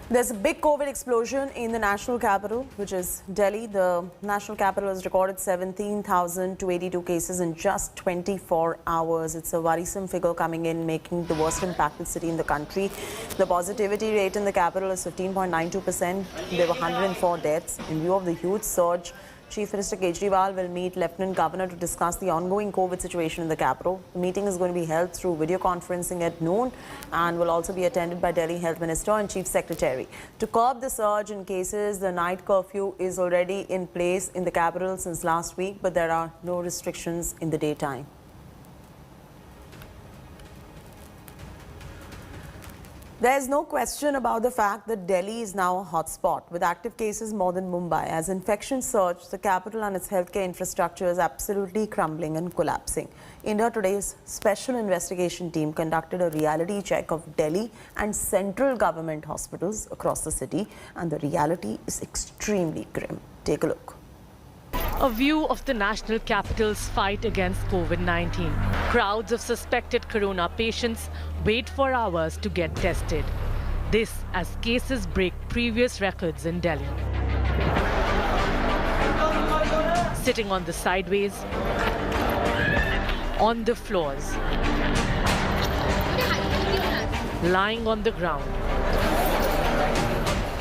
There's a big COVID explosion in the national capital, which is Delhi. The national capital has recorded 17,282 cases in just 24 hours. It's a worrisome figure coming in, making the worst impacted city in the country. The positivity rate in the capital is 15.92%. There were 104 deaths. In view of the huge surge, Chief Minister Kejriwal will meet Lieutenant Governor to discuss the ongoing COVID situation in the capital. The meeting is going to be held through video conferencing at noon and will also be attended by Delhi Health Minister and Chief Secretary. To curb the surge in cases, the night curfew is already in place in the capital since last week, but there are no restrictions in the daytime. There's no question about the fact that Delhi is now a hotspot with active cases more than Mumbai. As infections surge, the capital and its healthcare infrastructure is absolutely crumbling and collapsing. India Today's special investigation team conducted a reality check of Delhi and central government hospitals across the city, and the reality is extremely grim. Take a look. A view of the national capital's fight against COVID-19. Crowds of suspected corona patients wait for hours to get tested. This as cases break previous records in Delhi. Sitting on the sideways, on the floors, lying on the ground,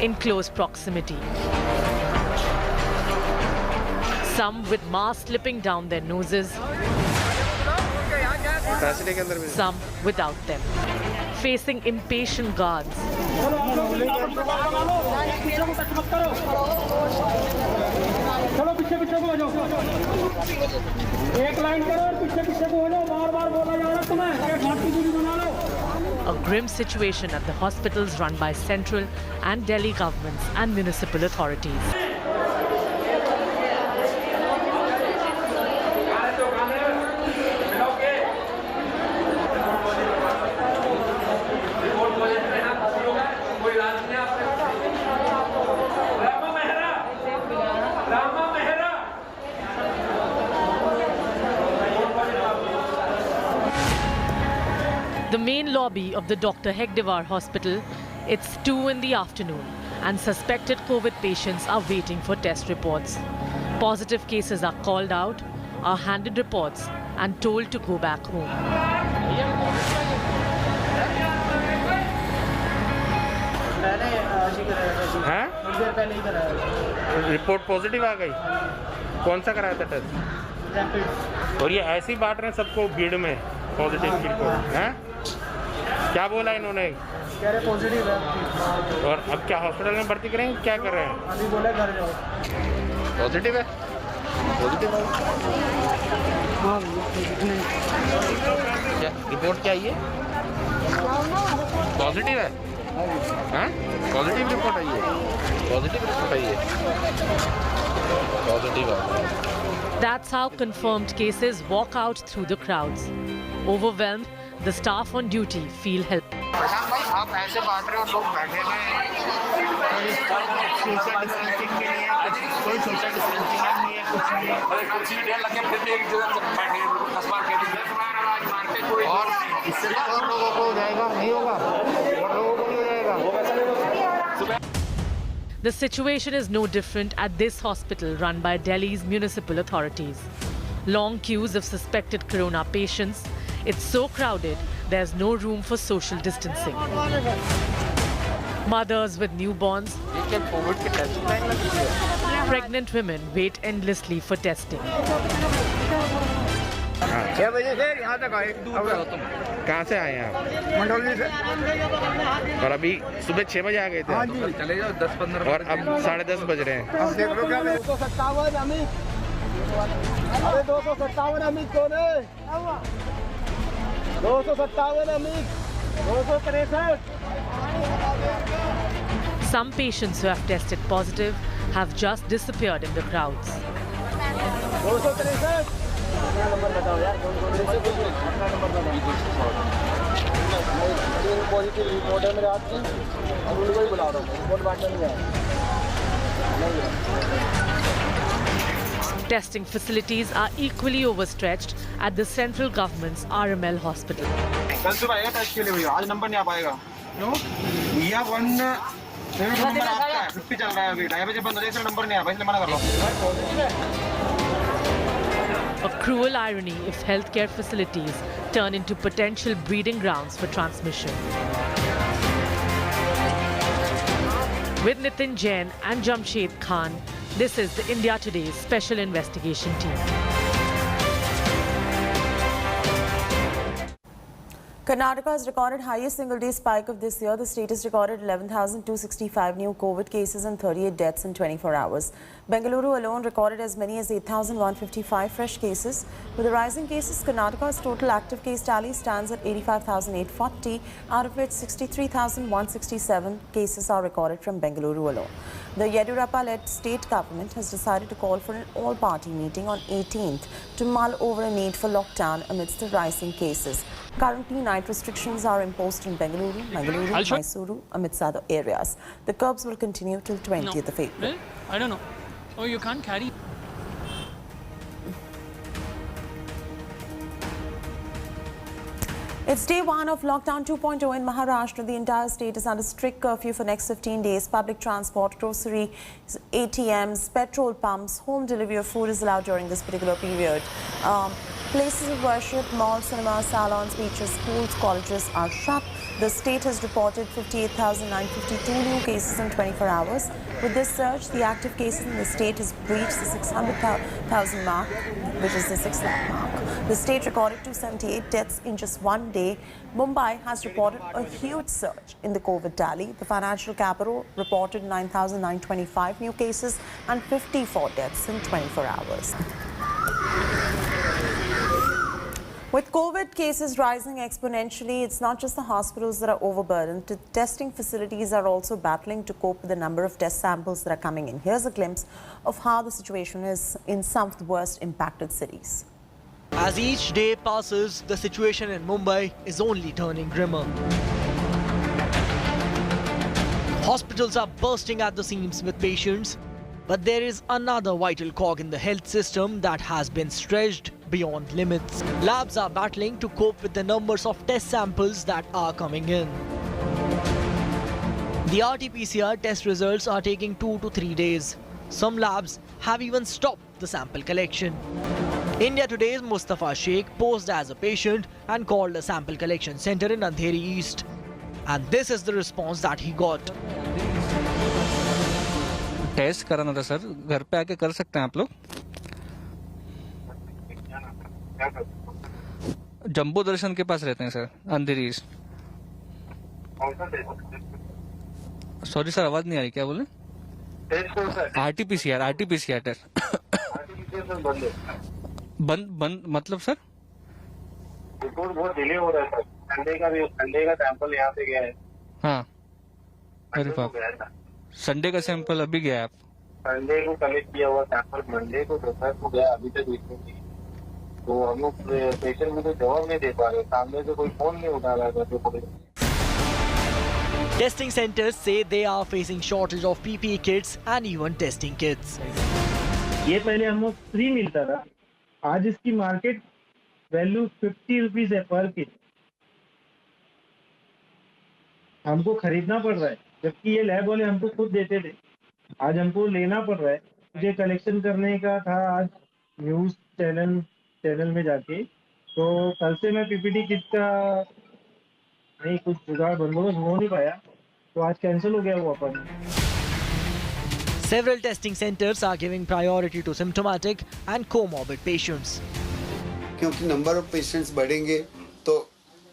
in close proximity. Some with masks slipping down their noses, some without them, facing impatient guards. A grim situation at the hospitals run by central and Delhi governments and municipal authorities. The main lobby of the Dr. Hegdewar Hospital, it's 2 in the afternoon and suspected COVID patients are waiting for test reports. Positive cases are called out, are handed reports and told to go back home. हाँ? Report positive आ गई। कौन सा कराया था test? और ये ऐसे ही बांट रहे हैं सबको भीड़ में पॉजिटिव की रिपोर्ट। हैं? क्या बोला इन्होंने? कह रहे पॉजिटिव है। और अब क्या हॉस्पिटल में भर्ती करेंगे? क्या कर रहे हैं? अभी बोले घर जाओ। पॉजिटिव है? पॉजिटिव है? हाँ। क्या रिपोर्ट क्या है? पॉजिटिव है? हाँ? पॉजिटिव रिपोर्ट आई है। पॉजिटिव रिपोर्ट आई है। पॉजिटिव है। That's how confirmed cases walk out through the crowds. Overwhelmed, the staff on duty feel helpless. प्रशांत भाई, आप ऐसे बांट रहे हो, लोग बैठे हैं, सोशल डिस्टेंसिंग के लिए कोई सोशल डिस्टेंसिंग नहीं है, कुछ नहीं है। कुर्सी ढेर लगे फिर भी एक जगह बैठे हैं, 10 बार कह दीजिए और इससे तो और लोगों को हो जाएगा, नहीं होगा, और लोगों को नहीं हो जाएगा। The situation is no different at this hospital run by Delhi's municipal authorities. Long queues of suspected corona patients. It's so crowded, there's no room for social distancing. Mothers with newborns, pregnant women wait endlessly for testing. 6 बजे से यहाँ तक आए। कहाँ से आए हैं आप? मंडौली से। और अभी सुबह 6 बजे आ गए थे? हाँ जी। चले जाओ 10-15 और अब 10:30 बज रहे हैं। अब देख लो क्या 257 अमित। अरे 257 अमित कौन है? 257 Amit. 263। Some patients who have tested positive have just disappeared in the crowds. 263। Number बताओ यार। पॉजिटिव रिपोर्ट है मेरे हाथ की। अब उनको ही बुला रहा हूँ, रिपोर्ट बांटने नहीं आया। Testing facilities are equally overstretched at the central government's RML hospital. कल सुबह आएगा टेस्ट के लिए भैया, आज नंबर नहीं आ पाएगा। क्यों? भैया 1 नंबर आपका है, 50 चल रहा है अभी, 2:30 बजे बंद हो जाएगा, इसलिए नंबर नहीं आ पाया, इसलिए मना कर रहा हूँ। A cruel irony if healthcare facilities turn into potential breeding grounds for transmission. With Nitin Jain and Jamshed Khan, this is the India Today's Special Investigation Team. Karnataka has recorded highest single-day spike of this year. The state has recorded 11,265 new COVID cases and 38 deaths in 24 hours. Bengaluru alone recorded as many as 8,155 fresh cases. With the rising cases, Karnataka's total active case tally stands at 85,840, out of which 63,167 cases are recorded from Bengaluru alone. The Yediyurappa-led state government has decided to call for an all-party meeting on 18th to mull over a need for lockdown amidst the rising cases. Currently, night restrictions are imposed in Bengaluru, Mysuru, amidst other areas. The curbs will continue till 20th of April. Really? I don't know. Oh, you can't carry. It's day one of lockdown 2.0 in Maharashtra. The entire state is under strict curfew for next 15 days. Public transport, grocery, ATMs, petrol pumps, home delivery of food is allowed during this particular period. Places of worship, malls, cinemas, salons, beaches, schools, colleges are shut. The state has reported 58,952 new cases in 24 hours. With this surge, the active cases in the state has breached the 600,000 mark, which is the 6 lakh mark. The state recorded 278 deaths in just one day. Mumbai has reported a huge surge in the COVID tally. The financial capital reported 9,925 new cases and 54 deaths in 24 hours. With COVID cases rising exponentially, it's not just the hospitals that are overburdened. The testing facilities are also battling to cope with the number of test samples that are coming in. Here's a glimpse of how the situation is in some of the worst impacted cities. As each day passes, the situation in Mumbai is only turning grimmer. Hospitals are bursting at the seams with patients, but there is another vital cog in the health system that has been stretched beyond limits. Labs are battling to cope with the numbers of test samples that are coming in. The RT-PCR test results are taking 2 to 3 days. Some labs have even stopped the sample collection. India Today's Mustafa Sheikh posed as a patient and called a sample collection center in Andheri East. And this is the response that he got. Test कराना था sir, घर पे आके कर सकते हैं आप लोग? जम्बो दर्शन के पास रहते हैं सर, अंधेरी ईस्ट। सॉरी सर, आवाज नहीं आ रही, क्या बोले? आरटीपीसीआर टेस्ट बंद मतलब सर? रिपोर्ट बहुत डिले हो रहा है सर। संडे का सैंपल यहाँ से गया है। हाँ, अरे बाप, संडे का सैंपल अभी गया है? आप संडे को कलेक्ट किया हुआ सैंपल मंडे को दोपहर को गया, अभी तक रिपोर्ट नहीं। तो हम लोग पेशेंट मुझे जवाब नहीं दे पा रहे, सामने से कोई फोन नहीं उठा रहा है। Testing centers say they are facing shortage of PPE kits and even testing kits. ये पहले हमको फ्री मिलता था, आज इसकी मार्केट वैल्यू 50 रुपीज है पर किट। हमको खरीदना पड़ रहा है, जबकि ये लैब वाले हमको खुद देते थे। आज हमको लेना पड़ रहा है। मुझे कलेक्शन करने का था आज न्यूज चैनल में जाके, तो कल से मैं पीपीटी किट का नहीं कुछ जुगाड़ बंदोबस्त हो नहीं पाया, तो आज कैंसिल हो गया वो अपन। Several testing centers are giving priority to symptomatic and comorbid patients. क्योंकि नंबर ऑफ पेशेंट्स बढ़ेंगे तो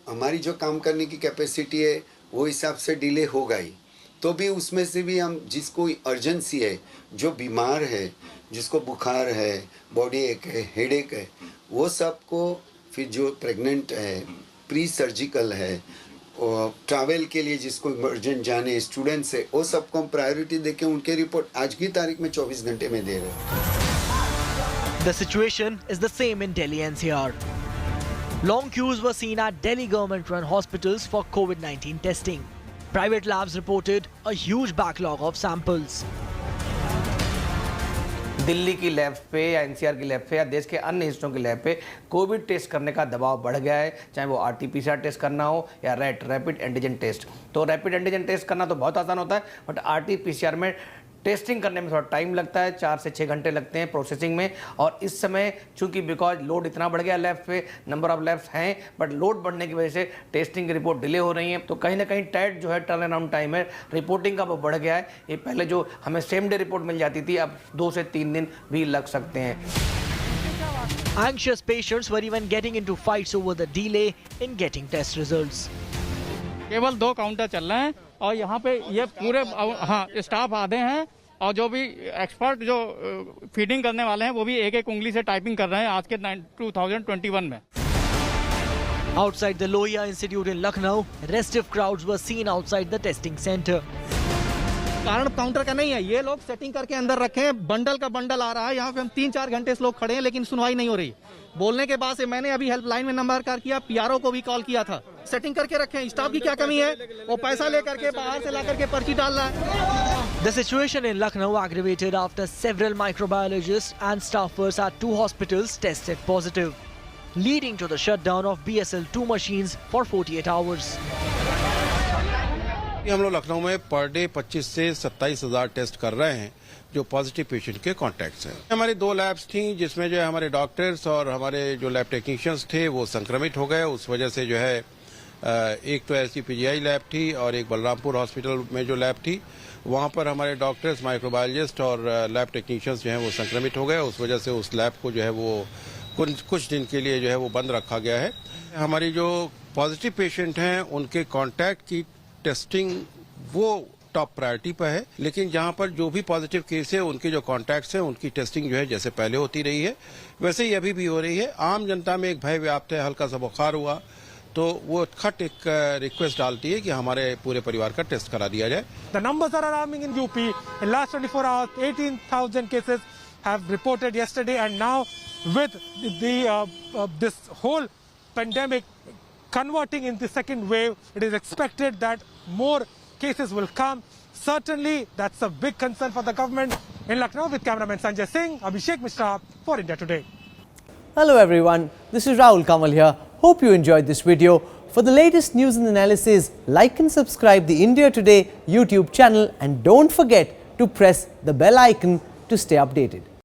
हमारी जो काम करने की कैपेसिटी है वो हिसाब से डिले होगा ही। तो भी उसमें से भी हम जिसको अर्जेंसी है, जो बीमार है, जिसको बुखार है, बॉडी एक है, हेडेक है, वो सबको, फिर जो प्रेग्नेंट है, प्री सर्जिकल है, और ट्रैवल के लिए जिसको इमरजेंट जाने, स्टूडेंट्स है, वो सबको हम प्रायोरिटी देके उनके रिपोर्ट आज की तारीख में 24 घंटे में दे रहे हैं। The situation is the same in Delhi NCR. Long queues were seen at Delhi government-run hospitals for COVID-19 testing. Private labs reported a huge backlog of samples. Delhi की लैब पे या एनसीआर की लैब पे या देश के अन्य हिस्सों की लैब पे कोविड टेस्ट करने का दबाव बढ़ गया है, चाहे वो आरटीपीसीआर टेस्ट करना हो या रैपिड एंटीजन टेस्ट। तो रैपिड एंटीजन टेस्ट करना तो बहुत आसान होता है, बट आरटीपीसीआर में टेस्टिंग करने में थोड़ा टाइम लगता है, 4 से 6 घंटे लगते हैं प्रोसेसिंग में। और इस समय चूंकि बिकॉज लोड इतना बढ़ गया लैब पे, नंबर ऑफ लैब्स हैं, बट लोड बढ़ने की वजह से टेस्टिंग की रिपोर्ट डिले हो रही है। तो कहीं ना कहीं टाइट जो है टर्न अराउंड टाइम है रिपोर्टिंग का, वो बढ़ गया है। ये पहले जो हमें सेम डे रिपोर्ट मिल जाती थी, अब 2 से 3 दिन भी लग सकते हैं। Anxious patients were even getting into fights over the delay in getting test results. केवल 2 काउंटर चल रहे हैं और यहाँ पे ये पूरे स्टाफ आधे हैं और जो भी एक्सपर्ट जो फीडिंग करने वाले हैं वो भी एक उंगली से टाइपिंग कर रहे हैं आज के 2021 में। Outside the Lohia Institute in Lucknow, restive crowds were seen outside the testing center. कारण काउंटर का नहीं है, ये लोग सेटिंग करके अंदर रखे हैं, बंडल का बंडल आ रहा है, यहाँ पे हम 3-4 घंटे से लोग खड़े हैं लेकिन सुनवाई नहीं हो रही। बोलने के बाद से मैंने अभी हेल्पलाइन में नंबर कर किया, पीआरओ को भी कॉल किया था। सेटिंग करके रखे हैं, स्टाफ की क्या कमी है, वो पैसा लेकर के बाहर से ला करके पर्ची डाल रहा है। The situation in Lucknow aggravated after several microbiologists and staffers at 2 hospitals tested positive, leading to the shutdown of BSL-2 machines for 48 hours. हम लोग लखनऊ में पर डे 25 से 27,000 टेस्ट कर रहे हैं जो पॉजिटिव पेशेंट के कॉन्टैक्ट्स हैं। हमारी 2 लैब्स थी जिसमें जो है हमारे डॉक्टर्स और हमारे जो लैब टेक्नीशियंस थे वो संक्रमित हो गए। उस वजह से जो है एक तो SCPGI लैब थी और एक बलरामपुर हॉस्पिटल में जो लैब थी, वहाँ पर हमारे डॉक्टर्स, माइक्रोबायोलॉजिस्ट और लैब टेक्नीशियंस जो हैं वो संक्रमित हो गए। उस वजह से उस लैब को जो है वो कुछ दिन के लिए जो है वो बंद रखा गया है। हमारी जो पॉजिटिव पेशेंट हैं उनके कॉन्टैक्ट की टेस्टिंग वो टॉप प्रायोरिटी पर है, लेकिन जहां पर जो भी पॉजिटिव केस है उनके जो कॉन्टैक्ट्स हैं उनकी टेस्टिंग जो है जैसे पहले होती रही है वैसे ही अभी भी हो रही है। आम जनता में एक भय व्याप्त है, हल्का सा बुखार हुआ तो वो खट एक रिक्वेस्ट डालती है कि हमारे पूरे परिवार का टेस्ट करा दिया जाए। The numbers are alarming in UP. In last 24 hours, 18,000 cases have reported yesterday, and now with this whole pandemic converting in the second wave, it is expected that more cases will come. Certainly, that's a big concern for the government. In Lucknow, with cameraman Sanjay Singh, Abhishek Mishra for India Today. Hello everyone, this is Rahul Kamal here. Hope you enjoyed this video. For the latest news and analysis, like and subscribe the India Today YouTube channel and don't forget to press the bell icon to stay updated.